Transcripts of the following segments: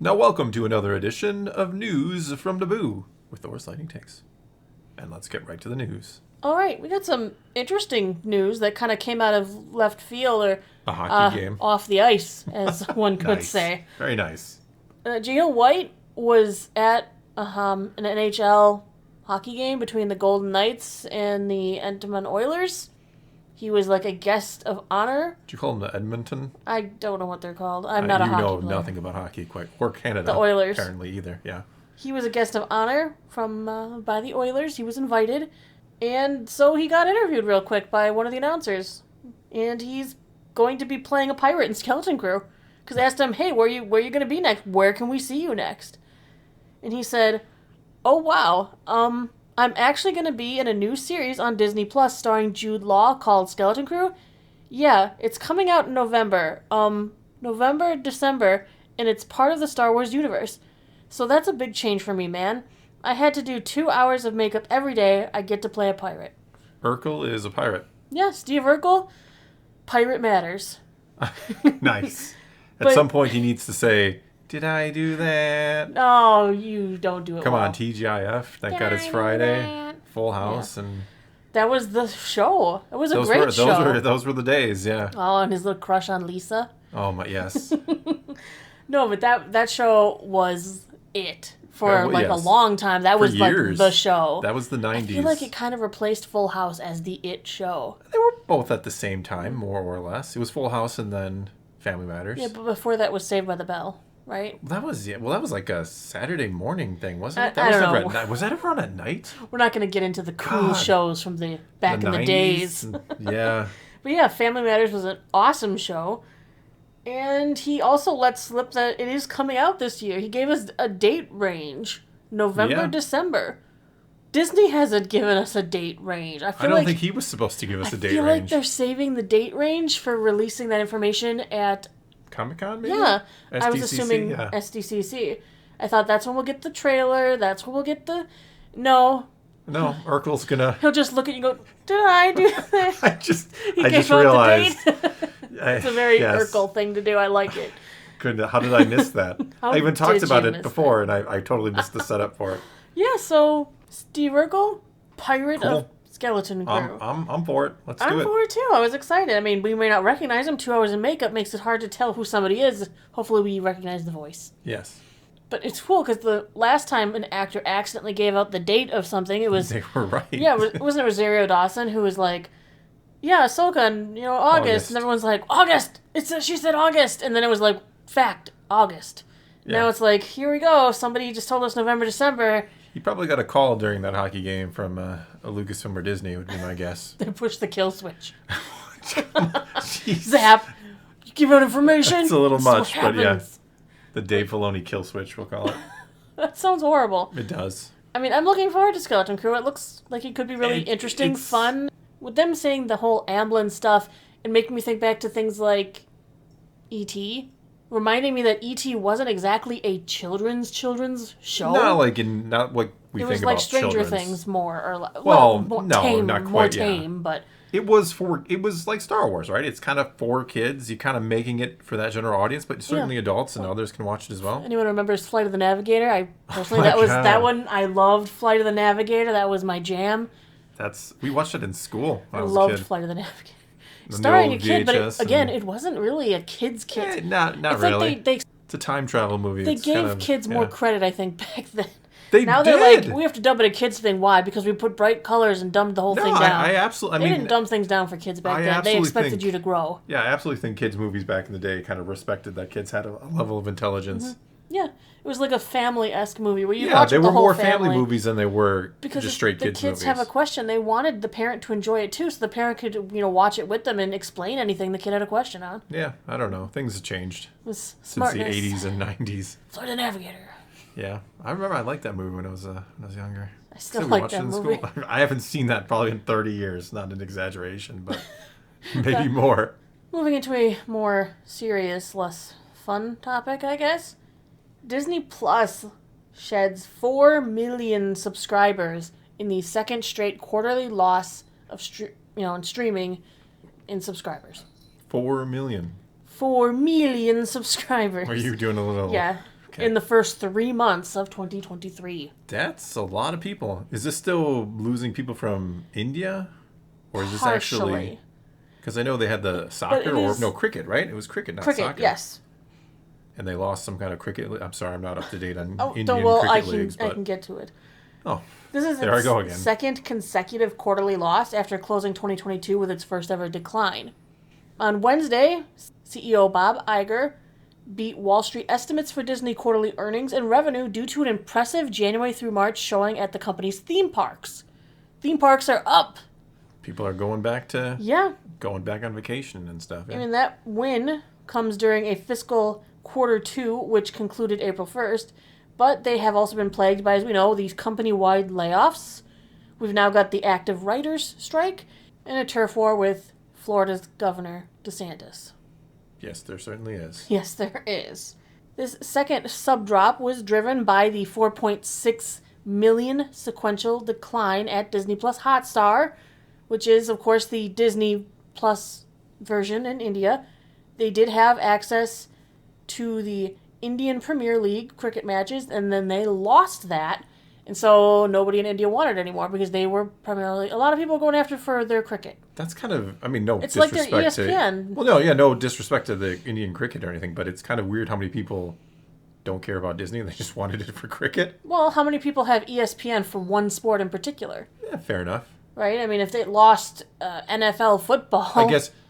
Now welcome to another edition of News from Naboo with Thor's Lightning Takes. And let's get right to the news. All right, we got some interesting news that kind of came out of left field or A hockey game. off the ice, as one could Nice. say. Very nice. Gio White was at an NHL hockey game between the Golden Knights and the Edmonton Oilers. He was like a guest of honor. Did you call them the Edmonton? I don't know what they're called. I'm not a hockey player. You know nothing about hockey, quite, or Canada. The Oilers. Apparently either, yeah. He was a guest of honor from by the Oilers. He was invited. And so he got interviewed real quick by one of the announcers. And he's going to be playing a pirate in Skeleton Crew. Because they asked him, hey, where you going to be next? Where can we see you next? And he said, oh, wow. I'm actually going to be in a new series on Disney Plus starring Jude Law called Skeleton Crew. Yeah, it's coming out in November. November, December. And it's part of the Star Wars universe. So that's a big change for me, man. I had to do 2 hours of makeup every day. I get to play a pirate. Urkel is a pirate. Yeah, Steve Urkel. Pirate matters. Nice. At some point he needs to say, did I do that? No, you don't do it Come well. on, TGIF. Thank God it's Friday. Full House. Yeah. And that was the show. It was a great show. Those were the days, yeah. Oh, and his little crush on Lisa. Oh, my, yes. No, but that show was it. For a yes. long time. That was years. Like the show. That was the 90s. I feel like it kind of replaced Full House as the it show. They were both at the same time, more or less. It was Full House and then Family Matters. Yeah, but before that was Saved by the Bell, right? That was like a Saturday morning thing, wasn't it? I don't know. Was that ever on at night? We're not going to get into the cool shows from the back in the days. Yeah. But yeah, Family Matters was an awesome show. And he also let slip that it is coming out this year. He gave us a date range. November, December. Disney hasn't given us a date range. I don't think he was supposed to give us a date range. I feel like they're saving the date range for releasing that information at Comic-Con, maybe? Yeah. SDCC, I was assuming SDCC. I thought that's when we'll get the trailer. That's when we'll get the... No, Urkel's gonna... He'll just look at you and go, did I do that? I just realized. It's a very Urkel thing to do. I like it. How did I miss that? I even talked about it before, and I totally missed the setup for it. Yeah, so Steve Urkel, pirate of Skeleton Crew. I'm for it. Let's do it. I'm for it, too. I was excited. I mean, we may not recognize him. 2 hours in makeup makes it hard to tell who somebody is. Hopefully we recognize the voice. Yes. But it's cool because the last time an actor accidentally gave out the date of something, it was... They were right. Yeah, wasn't it Rosario Dawson who was like, yeah, Ahsoka, and, August. And everyone's like, August! She said August! And then it was like, fact, August. Yeah. Now it's like, here we go. Somebody just told us November, December. He probably got a call during that hockey game from a Lucasfilm or Disney, would be my guess. They pushed the kill switch. Zap! You give out information? It's a little much, but yeah. The Dave Filoni kill switch, we'll call it. That sounds horrible. It does. I mean, I'm looking forward to Skeleton Crew. It looks like it could be really interesting, fun. With them saying the whole Amblin stuff and making me think back to things like E.T., reminding me that E.T. wasn't exactly a children's show. Not what we think about children's. It was like Stranger Things more, or tame, not quite, more tame, but it was like Star Wars, right? It's kind of for kids. You're kind of making it for that general audience, but certainly adults and others can watch it as well. Anyone remembers Flight of the Navigator? I personally, that one. I loved Flight of the Navigator. That was my jam. We watched it in school when I was a loved kid. Flight of the Navigator. Starring a kid, but it wasn't really a kid's kid. Not really. It's a time travel movie. They gave kids more credit, I think, back then. They're like, we have to dub it a kids thing. Why? Because we put bright colors and dumbed the whole thing down. They didn't dumb things down for kids back then. They expected you to grow. Yeah, I absolutely think kids' movies back in the day kind of respected that kids had a level of intelligence. Mm-hmm. Yeah, it was like a family-esque movie where you watch the whole family. Yeah, they were more family movies than they were just straight kids movies. Because the kids have a question. They wanted the parent to enjoy it too, so the parent could, watch it with them and explain anything the kid had a question on. Yeah, I don't know. Things have changed since the 80s and 90s. Flight of the Navigator. Yeah, I remember I liked that movie when I was younger. I still like that movie. I haven't seen that probably in 30 years. Not an exaggeration, but maybe more. Moving into a more serious, less fun topic, I guess. Disney Plus sheds 4 million subscribers in the second straight quarterly loss of in streaming in subscribers. 4 million. 4 million subscribers. Are you doing a little in the first 3 months of 2023. That's a lot of people. Is this still losing people from India? Or is this actually... Because I know they had the soccer, cricket, right? It was cricket, not soccer. Yes. And they lost some kind of cricket. I'm sorry, I'm not up to date on Indian cricket leagues. I can get to it. Oh, this is there I go again. Second consecutive quarterly loss after closing 2022 with its first ever decline. On Wednesday, CEO Bob Iger beat Wall Street estimates for Disney quarterly earnings and revenue due to an impressive January through March showing at the company's theme parks. Theme parks are up. People are going back on vacation and stuff. Yeah. I mean, that win comes during a fiscal quarter 2, which concluded April 1st, but they have also been plagued by, as we know, these company-wide layoffs. We've now got the active writers' strike and a turf war with Florida's Governor DeSantis. Yes, there certainly is. Yes, there is. This second sub-drop was driven by the 4.6 million sequential decline at Disney Plus Hotstar, which is, of course, the Disney Plus version in India. They did have access to the Indian Premier League cricket matches, and then they lost that. And so nobody in India wanted it anymore because they were primarily... A lot of people going after for their cricket. That's kind of... I mean, no it's disrespect like their ESPN. to... Well, no, yeah, no disrespect to the Indian cricket or anything, but it's kind of weird how many people don't care about Disney and they just wanted it for cricket. Well, how many people have ESPN for one sport in particular? Yeah, fair enough. Right? I mean, if they lost NFL football...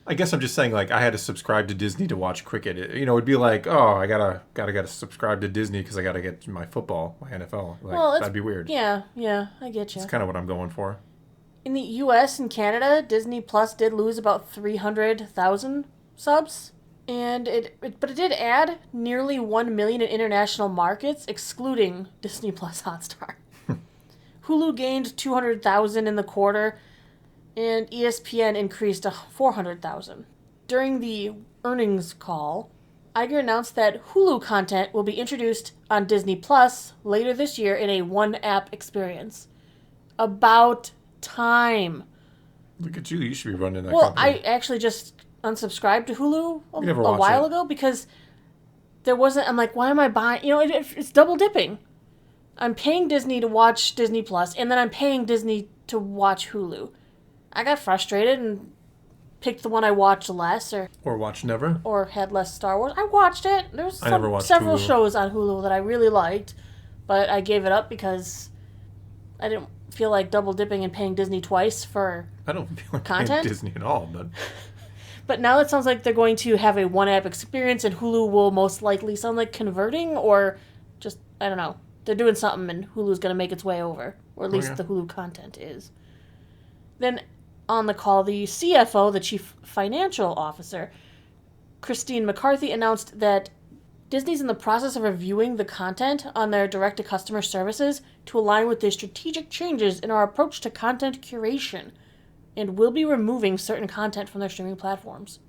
I guess I'm just saying, like, I had to subscribe to Disney to watch cricket. It'd be like, oh, I gotta subscribe to Disney because I gotta get my football, my NFL. Like, that'd be weird. Yeah, I get you. That's kind of what I'm going for. In the U.S. and Canada, Disney Plus did lose about 300,000 subs, and but it did add nearly 1 million in international markets, excluding Disney Plus Hotstar. Hulu gained 200,000 in the quarter, and ESPN increased to 400,000. During the earnings call, Iger announced that Hulu content will be introduced on Disney Plus later this year in a one-app experience. About time. Look at you. You should be running that company. Well, I actually just unsubscribed to Hulu a while ago because there wasn't... I'm like, why am I buying... it's double dipping. I'm paying Disney to watch Disney Plus, and then I'm paying Disney to watch Hulu. I got frustrated and picked the one I watched less, or watched never, or had less Star Wars. I watched it. There's several shows on Hulu that I really liked, but I gave it up because I didn't feel like double dipping and paying Disney twice for I don't feel like content. Paying Disney at all, but. But now it sounds like they're going to have a one-app experience, and Hulu will most likely sound like converting, or just I don't know. They're doing something, and Hulu's going to make its way over, or at least the Hulu content is. Then. On the call, the CFO, the Chief Financial Officer, Christine McCarthy, announced that Disney's in the process of reviewing the content on their direct-to-customer services to align with the strategic changes in our approach to content curation, and will be removing certain content from their streaming platforms.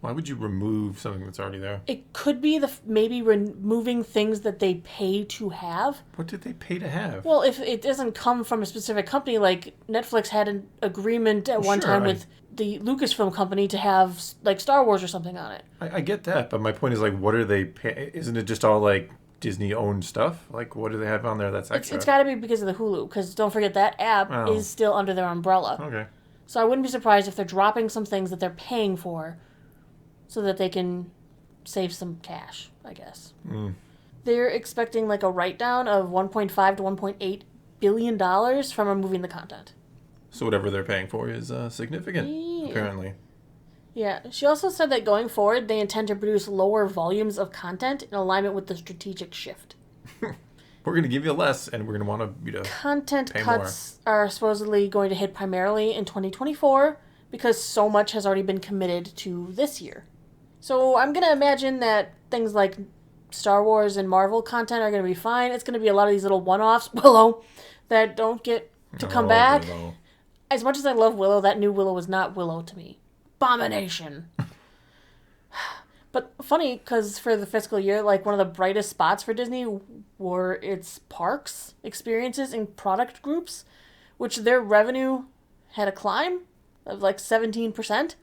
Why would you remove something that's already there? It could be maybe removing things that they pay to have. What did they pay to have? Well, if it doesn't come from a specific company, like Netflix had an agreement at one time with the Lucasfilm company to have like Star Wars or something on it. I get that, but my point is like, what are they pay? Isn't it just all like Disney-owned stuff? Like, what do they have on there that's extra? It's got to be because of the Hulu, because don't forget that app is still under their umbrella. Okay. So I wouldn't be surprised if they're dropping some things that they're paying for so that they can save some cash, I guess. They're expecting like a write-down of $1.5 to $1.8 billion from removing the content. So whatever they're paying for is significant, apparently. Yeah. She also said that going forward, they intend to produce lower volumes of content in alignment with the strategic shift. We're going to give you less, and we're going to want you to content pay cuts more. Are supposedly going to hit primarily in 2024 because so much has already been committed to this year. So I'm going to imagine that things like Star Wars and Marvel content are going to be fine. It's going to be a lot of these little one-offs, Willow, that don't get to come back. Willow. As much as I love Willow, that new Willow was not Willow to me. Abomination. But funny, because for the fiscal year, like one of the brightest spots for Disney were its parks, experiences, and product groups, which their revenue had a climb of like 17%,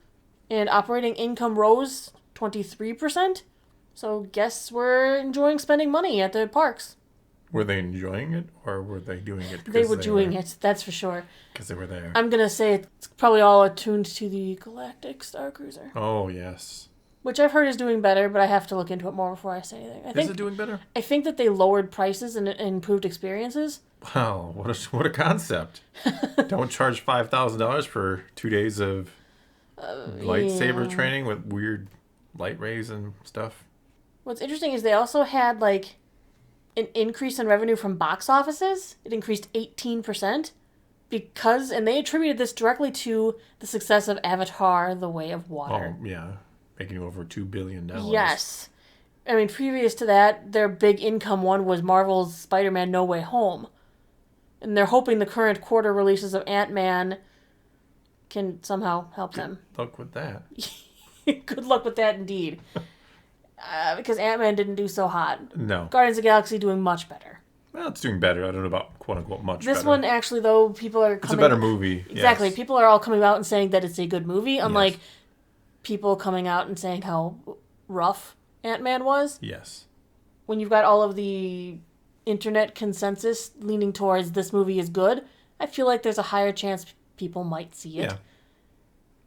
and operating income rose 23%, So guests were enjoying spending money at the parks. Were they enjoying it, or were they doing it because they were doing it, that's for sure. Because they were there. I'm going to say it's probably all attuned to the Galactic Star Cruiser. Oh, yes. Which I've heard is doing better, but I have to look into it more before I say anything. Is it doing better? I think that they lowered prices and improved experiences. Wow, what a concept. Don't charge $5,000 for 2 days of lightsaber training with weird light rays and stuff. What's interesting is they also had, like, an increase in revenue from box offices. It increased 18% and they attributed this directly to the success of Avatar: The Way of Water. Oh, yeah. Making over $2 billion. Yes. I mean, previous to that, their big income one was Marvel's Spider-Man No Way Home. And they're hoping the current quarter releases of Ant-Man can somehow help them. Good luck with that. Good luck with that, indeed. Because Ant-Man didn't do so hot. No. Guardians of the Galaxy doing much better. Well, it's doing better. I don't know about quote-unquote much better. This better. one, actually, though, people are coming... It's a better movie. Exactly. Yes. People are all coming out and saying that it's a good movie, unlike... Yes. People coming out and saying how rough Ant-Man was. Yes. When you've got all of the internet consensus leaning towards this movie is good, I feel like there's a higher chance people might see it. Yeah.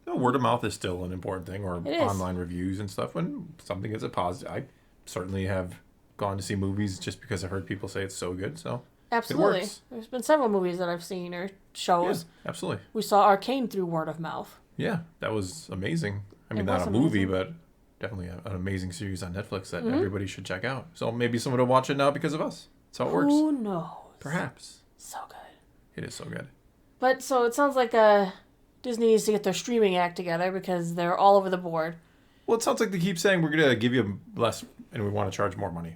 No, word of mouth is still an important thing, or It is. online reviews and stuff. When something gets a positive, I certainly have gone to see movies just because I've heard people say it's so good. So Absolutely. it works. There's been several movies that I've seen or shows. Yeah, absolutely. We saw Arcane through word of mouth. Yeah, that was amazing. I mean, It not was a movie, amazing. but definitely an amazing series on Netflix that everybody should check out. So maybe someone will watch it now because of us. That's how it works. Who knows? Perhaps. So good. It is so good. But so it sounds like Disney needs to get their streaming act together because they're all over the board. Well, it sounds like they keep saying we're going to give you less and we want to charge more money.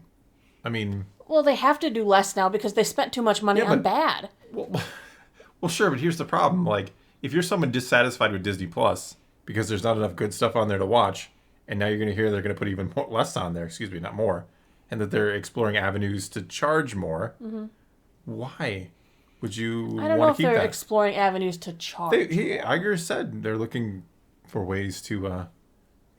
I mean... Well, they have to do less now because they spent too much money on bad. Well, sure, but here's the problem. Like, if you're someone dissatisfied with Disney Plus because there's not enough good stuff on there to watch, and now you're going to hear they're going to put even less on there, not more, and that they're exploring avenues to charge more, why would you want to keep that? I don't know if they're exploring avenues to charge. Iger said they're looking for ways to,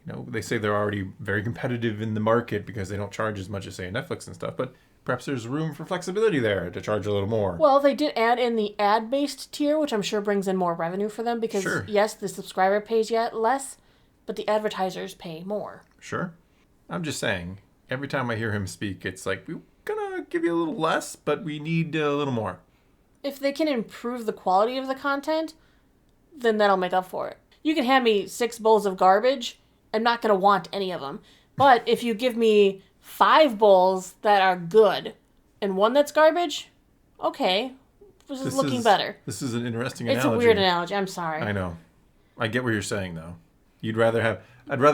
they say they're already very competitive in the market because they don't charge as much as, say, Netflix and stuff, but perhaps there's room for flexibility there to charge a little more. Well, they did add in the ad-based tier, which I'm sure brings in more revenue for them because, yes, the subscriber pays yet less, but the advertisers pay more. Sure. I'm just saying, every time I hear him speak, it's like, we're going to give you a little less, but we need a little more. If they can improve the quality of the content, then that'll make up for it. You can hand me 6 bowls of garbage, I'm not going to want any of them. But if you give me 5 bowls that are good and 1 that's garbage, okay, this is looking better. This is an interesting analogy. It's a weird analogy. I'm sorry. I know. I get what you're saying, though. I'd rather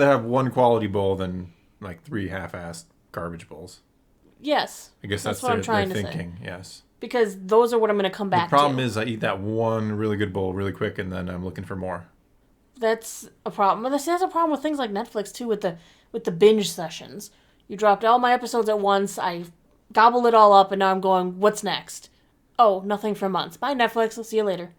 have 1 quality bowl than like 3 half-assed garbage bowls. Yes. I guess that's what I'm trying their to thinking. say. Yes. Because those are what I'm going to come back to. The problem is I eat that 1 really good bowl really quick, and then I'm looking for more. That's a problem. But that's a problem with things like Netflix too, with the binge sessions. You dropped all my episodes at once. I gobbled it all up, and now I'm going, what's next? Oh, nothing for months. Bye, Netflix. I'll see you later.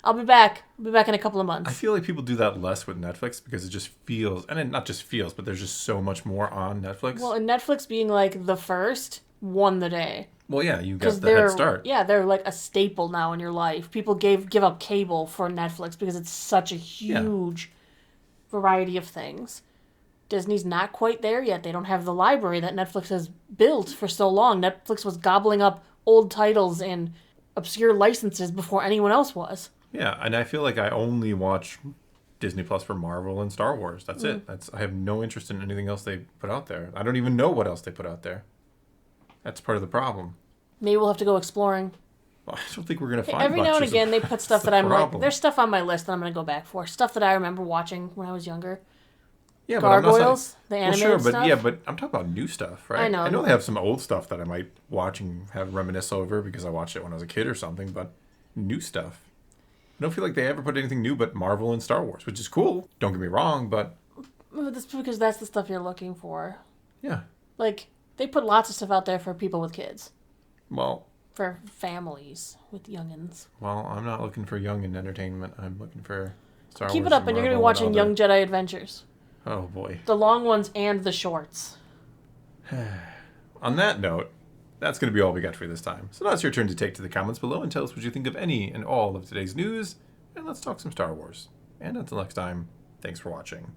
I'll be back. I'll be back in a couple of months. I feel like people do that less with Netflix because it just feels, and it not just feels, but there's just so much more on Netflix. Well, and Netflix being like the first won the day. Well, yeah, you got the head start. Yeah, they're like a staple now in your life. People give up cable for Netflix because it's such a huge variety of things. Disney's not quite there yet. They don't have the library that Netflix has built for so long. Netflix was gobbling up old titles and obscure licenses before anyone else was. Yeah, and I feel like I only watch Disney Plus for Marvel and Star Wars. That's it. I have no interest in anything else they put out there. I don't even know what else they put out there. That's part of the problem. Maybe we'll have to go exploring. Well, I don't think we're going to find every much. now and again, they put stuff that I'm problem. like, there's stuff on my list that I'm going to go back for. Stuff that I remember watching when I was younger. Yeah, Gargoyles, the animated stuff. But I'm talking about new stuff, right? I know. I know they have some old stuff that I might watch and have reminisce over because I watched it when I was a kid or something, but new stuff. I don't feel like they ever put anything new but Marvel and Star Wars, which is cool. Don't get me wrong, but... That's because that's the stuff you're looking for. Yeah. Like, they put lots of stuff out there for people with kids. Well... For families with youngins. Well, I'm not looking for youngin' entertainment. I'm looking for Star Wars. Keep it up and you're going to be watching Young Jedi Adventures. Oh, boy. The long ones and the shorts. On that note, that's going to be all we got for you this time. So now it's your turn to take to the comments below and tell us what you think of any and all of today's news. And let's talk some Star Wars. And until next time, thanks for watching.